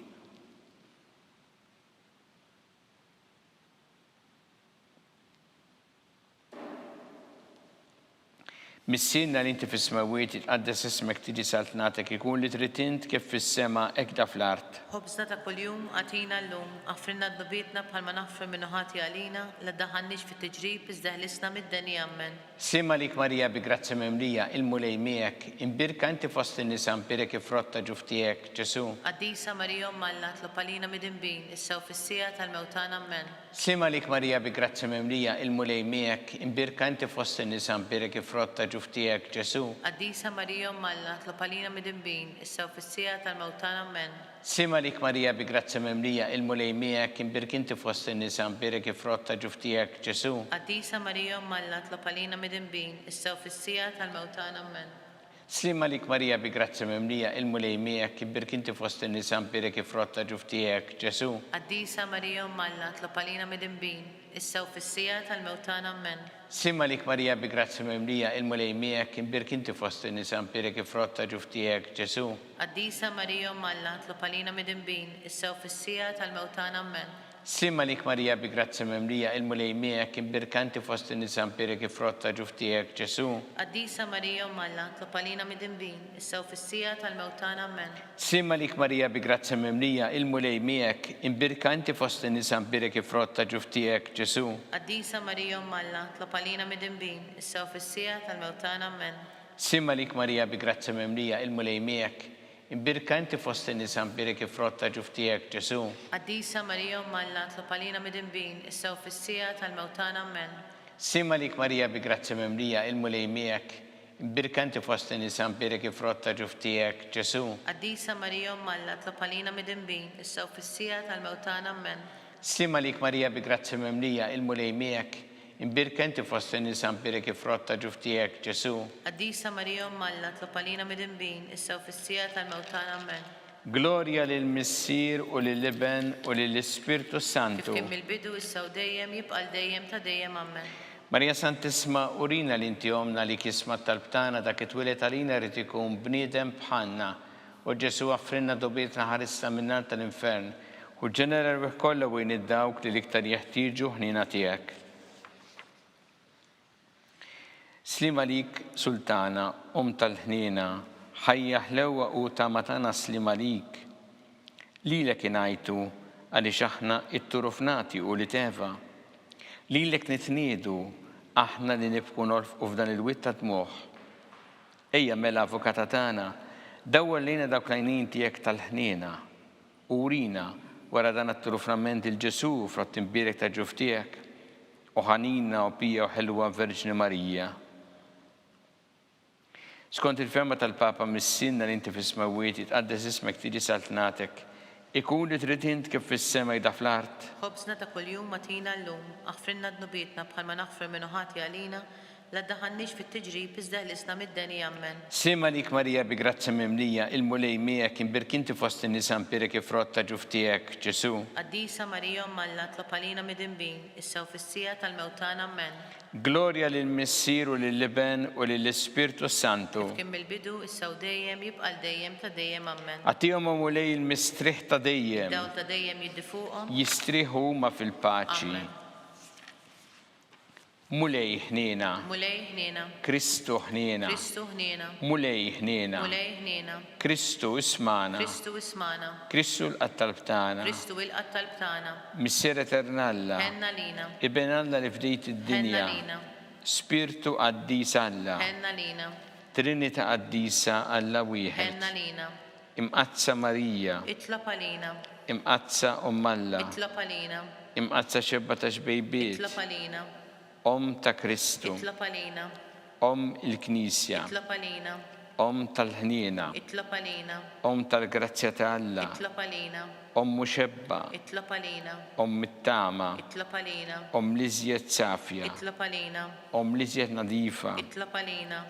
Missierna li inti fis-smawiet jitqaddes ismek tiġi saltnatek ikun li trid int kif fis-sema hekk da fl-art. Ħobżna ta' kuljum għatina llum, għaffrinna d-dobietna bħalma naħfru minnu ħati għalina, la daħannix fit-tiġrib iżda ħlisna mid-deni ammen. Sima lik Marija bi grazzi memlija il-mulej miegħek, imbirka inti fost in-nisa imbirek il-frott ta' ġuf tiegħek, Ġesu. Qaddisa Marija Alla, tlop għalina mid-imbin, issa u fis-sija tal-mewtana ammen. Sima lik Marija bi grazzi memlija il-mulej miegħek, imbirka inti fost in-nisa imbirek il-frott ta' ġuf tiegħek, Ġesu. Qaddisa Marija Alla, tlop għalina mid-imbin, issa u fis-sija tal-mewtana ammen. Sima lik Marija bi grazzi memlija il-mulej miegħek, imbirk inti fost in-nisa imbirek il-frott ta' ġuf tiegħek, Ġesu. Qaddisa Marija Alla, tlop għalina mid-imbin, issa u fis-sija tal-mewtana ammen. Slima lik Marija bi grazzi memlija il-mulej miegħek, imbirk inti fost in-nisa imbirek il-frott ta' ġuf tiegħek, Ġesu. Qaddisa Marija Alla, tlop għalina mid-imbin, issa u fis-sija tal-mewtana ammen. Sima lik Marija bi grazzi memlija il-mulej miegħek, imbirk inti fost in-nisa imbirek il-frott ta' ġuf tiegħek, Ġesu. Qaddisa Marija Alla, tlop għalina mid-imbin, issa u fis-sija tal-mewtana ammen. Sima lik Marija bi grazzi memlija il-mulej miegħek, imbirk inti fost in-nisa imbirek il-frott ta' ġuf tiegħek, Ġesu. Qaddisa Marija Alla, tlop għalina mid-imbin, issa u fis-sija tal-mewtana ammen. Sima lik Marija bi grazzi memlija il-mulej miegħek, imbirk inti fost in-nisa imbirek il-frott ta' ġuf tiegħek, Ġesu. Qaddisa Marija Alla, tlop għalina mid-imbin, issa u fis-sija tal-mewtana ammen. Sima lik Marija bi grazzi memlija il-mulej miegħek, imbirka inti fost in-nisa imbirek il-frott ta' ġuf tiegħek, Ġesu. Qaddisa Marija Alla, tlop għalina mid-imbin, issa u fis-sija tal-mewtana ammen. Sima lik Marija bi grazzi memlija il-mulej miegħek, imbirka inti fost in-nisa imbirek il-frott ta' ġuf tiegħek, Ġesu. Qaddisa Marija Alla, tlop għalina mid-imbin, issa u fis-sija tal-mewtana ammen. Sima lik Marija bi grazzi memlija il-mulej miegħek, imbirka inti fost in-nisa imbirek il-frott ta' ġuf tiegħek, Ġesu. Qaddisa Marija Alla, tlop għalina mid-imbin, issa u fis-sija tal-mewtana ammen. Gloria lill-Missier u lill-Iben u lill-Ispirtu Santu. Kif kien mill-bidu, issa u dejjem, jibqal dejjem ta' dejjem ammen. Marija Santisma, urina li inti omna li kisma talbtana dak it-twilet għalina rrid ikun bniedem bħalna. U Ġesu għaffrinna dobietna ħarisna minnar tal-infern. U ġenera kollha u id-dawk li l-iktar jeħtieġu ħnina tiegħek. Slima lik Sultana, tal-ħnina, ħajja ħlewa u tamatana slima lik. Lilek ingħajtu għaliex aħna it-turufnati u li teva. Lilek nitniedu aħna li nibku norfqu f'dan il-witta dmuħ. Ejja mela avukata tagħna, dawwar lejna dawk l-għajnejn tiegħek tal-ħnina. Urina wara dan it-turufnament il-Ġesu frott imbirek ta' ġuf tiegħek. U ħanina u pija u ħelwa Verġni Marija. Skont il-ferma tal-Papa mis-sinna li inti fis-smawiet jitqaddes ismek tiġi saltnatek, ikun li trid int kif fis-sema jda fl-art. Ħobżna ta' kuljum għatina llum, aħfrinna d-nubietna bħalma naħfru minnu ħati għalina, la daħannix fit-tiġrib iżda ħlisna mid-deni ammen. Sima lik Marija bi grazzi memlija il-mulej miegħek imbirk inti fost in-nisa imbirek il-frott ta' ġuf tiegħek, Ġesu. Qaddisa Marija Alla, tlop għalina mid-imbin, issa u fis-sija tal-mewtana ammen. Gloria lill-Missier u lill-Iben u lill-Ispirtu Santu. Kif kien mill-bidu, issa u dejjem, jibqal dejjem ta' dejjem ammen. Għatihom mulej il-mistriħ ta' dejjem. Dawl ta' dejjem jiddifuqhom. Jistriħu ma fil-paċi. Amen. Mulej ħnina. Mulej ħnina. Kristu ħnina. Kristu ħnina. Mulej ħnina. Mulej ħnina. Kristu ismana. Kristu ismana. Kristu l-qattalbtana. Kristu il-qattal btana. Missier Eternalla. Henna lina. Iben Alla li fdejt id-dinja. Henna lina. Spiritu qaddisa Alla. Henna lina. Trinita qaddisa Alla wieħed. Henna lina. Imqazza Marija. Itlop għalina. Imqazza Alla. Itlop għalina. imqazza xebba ta' xbejbiet, Itlop għalina. ta' Kristu, Itlop għalina. il-Knisja, Itlop għalina. tal-ħniena, Itlop għalina. tal-grazzja ta' Alla, Itlop għalina. muxebba, Itlop għalina. it-tama, Itlop għalina. liżjed safja, Itlop għalina. liżjed nadifa, Itlop għalina.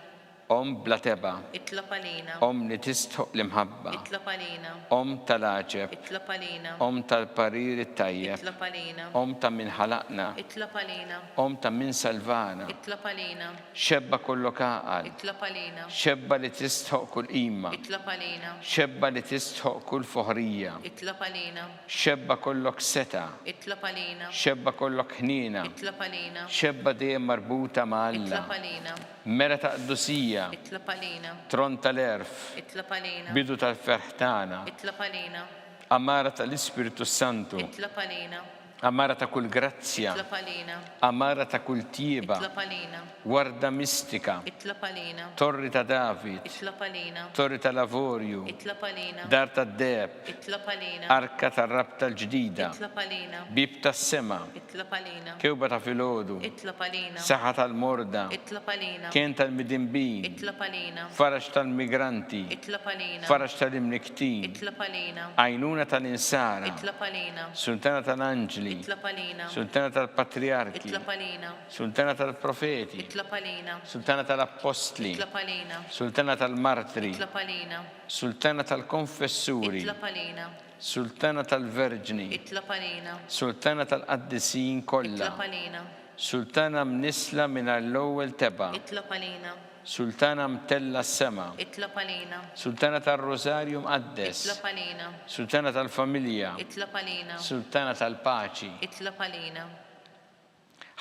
bla teba, Itlop għalina. li tistħoq l-imħabba, Itlop għalina. tal-aġeb, Itlop għalina. tal-parir it-tajjeb, Itlop għalina. ta' min ħalaqna, Itlop għalina. ta' min salvana, Itlop għalina. xebba kollok għaqal, Itlop għalina. xebba li tistħoq kull qima, Itlop għalina. xebba li tistħoq kull foħrija, Itlop għalina. xebba kollok seta, Itlop għalina. xebba kollok ħnina, Itlop għalina. xebba dejjem marbuta ma' Alla, Itlop għalina. mera ta' qdusija, Itlop għalina. tron tal-erf, Itlop għalina. bidu tal-ferħtana, Itlop għalina. amara tal-Ispiritu Santu, Itlop għalina. amara ta' kull grazzja, Itlop għalina. amara ta' kull tieba, Itlop għalina. warda mistika, Itlop għalina. torri ta' David, Itlop għalina. torri ta' Lavorju, Itlop għalina. dar ta' Deb, Itlop għalina. arka ta' rab tal-ġdida, Itlop għalina. bib ta' sema, Itlop għalina. kewba ta' filodu, Itlop għalina. saħa tal-morda, Itlop għalina. kien tal-midinbin, Itlop għalina. farax tal-migranti, Itlop għalina. farax tal-imniktin, Itlop għalina. għajnuna tal-insara, Itlop għalina. sultana tal-anġli, Itlop għalina. sultana tal-patriarki, Itlop għalina. sultana tal-profeti, Itlop għalina. sultana tal-apostli, Itlop għalina. sultana tal-martri, Itlop għalina. sultana tal-konfessuri, Itlop għalina. sultana tal-verġni, Itlop għalina. sultana tal-qaddisin Itlop kollha, għalina. sultana mnisla minn l-ewwel teba, Itlop għalina. sultana mtella s-sema, Itlop għalina. sultana tal-rosarju mqaddes, Itlop għalina. sultana tal-familja, Itlop għalina. sultana tal-paċi, Itlop għalina.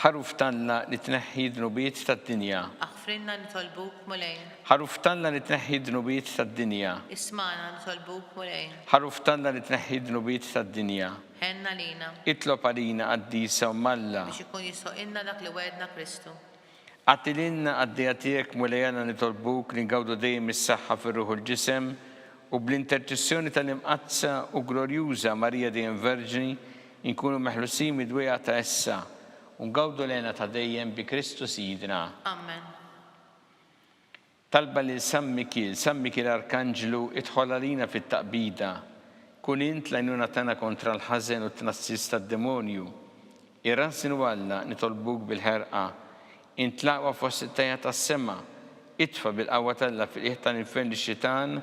ħaruf tanna li tneħħi dnubiet tad-dinja, Aħfrinna nitolbuk mulejn. ħaruf tanna li tneħħi dnubiet tad-dinja, Ismana nitolbuk mulejn. ħaruf tanna li tneħħi dnubiet tad-dinja, Ħenna lina itlob għalina qaddisa u malla, biex ikun jisoqinna dak li wedna Kristu. għattilinna għaddijatijek mulejana nitolbuk li ngawdu dejjem is-saħħa fir-ruħu l-ġisem u bl-interċessjoni tal-imqazza u glorjuża Marija dejjem Verġni inkunu meħlusin mid-dwejja ta' issa u ngawdu lena ta' dejjem bi Kristu Sidna. Amen. Talba li San Mikil Arkanġlu idħol għalina fit-taqbida, kun int lajnuna tana kontra l-ħażen u t-tnassis tad-demonju. Irransinu Alla nitolbuk bil-ħerqa, intlaqwa fost it-tajja tas-sema, itfa bil-qawwa talla fil-qiegħ infern ix-xitan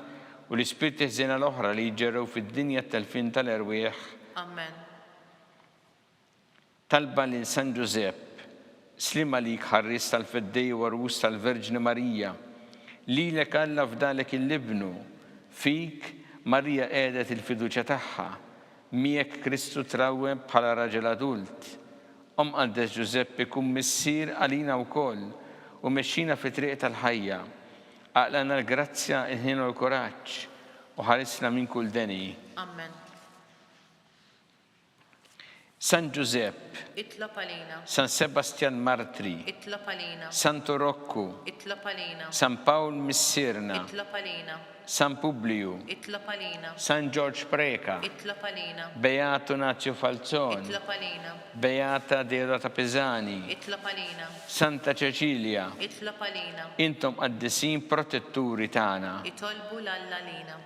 u l-ispirti ħżiena l-oħra li jġerrew fid-dinja tal-fin tal-erwieħ. Amen. Talba lil San Giuseppe, slima lik ħarris tal-feddej u arwus tal-Verġni Marija, lilek Alla f'dalek il-libnu, fik Marija qiegħdet il-fiduċja tagħha, miegħek Kristu trawwem bħala raġel adult. Qaddes Giuseppe kun missier għalina wkoll u mexxina fi triq tal-ħajja. Aqlana l-grazzja, il-ħin u l-kuraġġ u ħarisna minn kull deni. Amen. San Giuseppe, Itlob għalina. San Sebastian Martri, Itlob għalina. Santo Rocco, Itlob għalina. San Paul Missirna, Itlob għalina. San Publiu, Itlob għalina. San George Preka, Itlob għalina. Beato Nazio Falzon, Itlob għalina. Beata Deodata Pesani, Itlob għalina. Santa Cecilia, Itlob għalina. intom qaddisin protetturi tagħna. Itolbu l-Alla lina.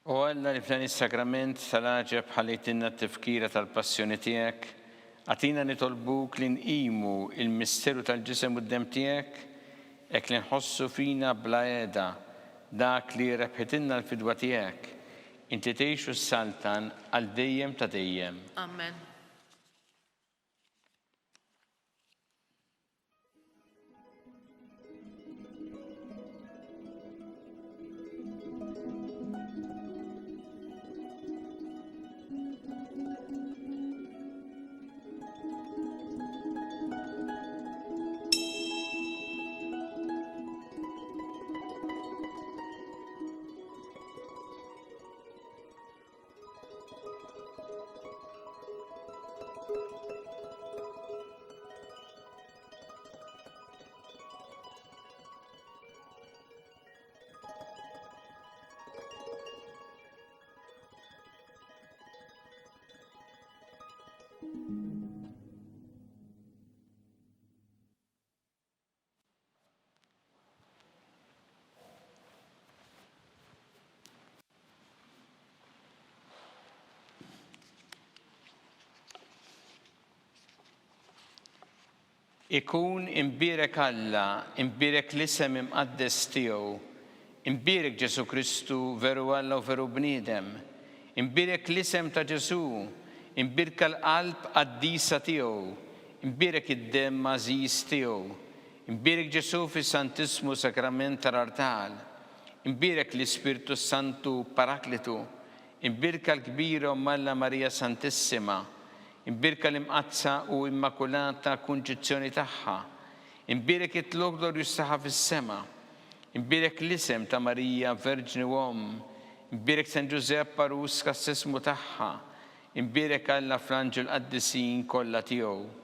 U Alla li f'dan is-sakrament tal-aġeb ħalejtinna t-tifkira tal-passjoni tiegħek, għatina nitolbuk li nqimu il-misteru tal-ġisem u d-dem tiegħek, hekk li nħossu fina bla qiegħda dak li rebħitilna l-fidwa tiegħek, inti tgħixu s-saltan għal dejjem ta' dejjem. Amen. Ikun imbirek Alla, imbirek l-isem imqaddes tiegħu, imbirek Ġesu Kristu veru Alla u veru bniedem, imbirek l-isem ta' Ġesu, imbirka l-qalb qaddisa tiegħu, imbirek id-dem mażiż tiegħu, imbirek Ġesu fis-Santismu Sakrament tal-Artal, imbirek l-Ispirtu Santu Paraklitu, imbirka l-kbira Alla Marija Santissima, imbirka l-imqazza u immakulata kunċizzjoni tagħha, imbirek it-tlok glorjus tagħha fis-sema, imbirek l-isem ta' Marija Verġni Uomm, imbirek San Giuseppe Parus kas-sismu tagħha, imbirek Alla fl-anġel qaddisin kollha tiegħu.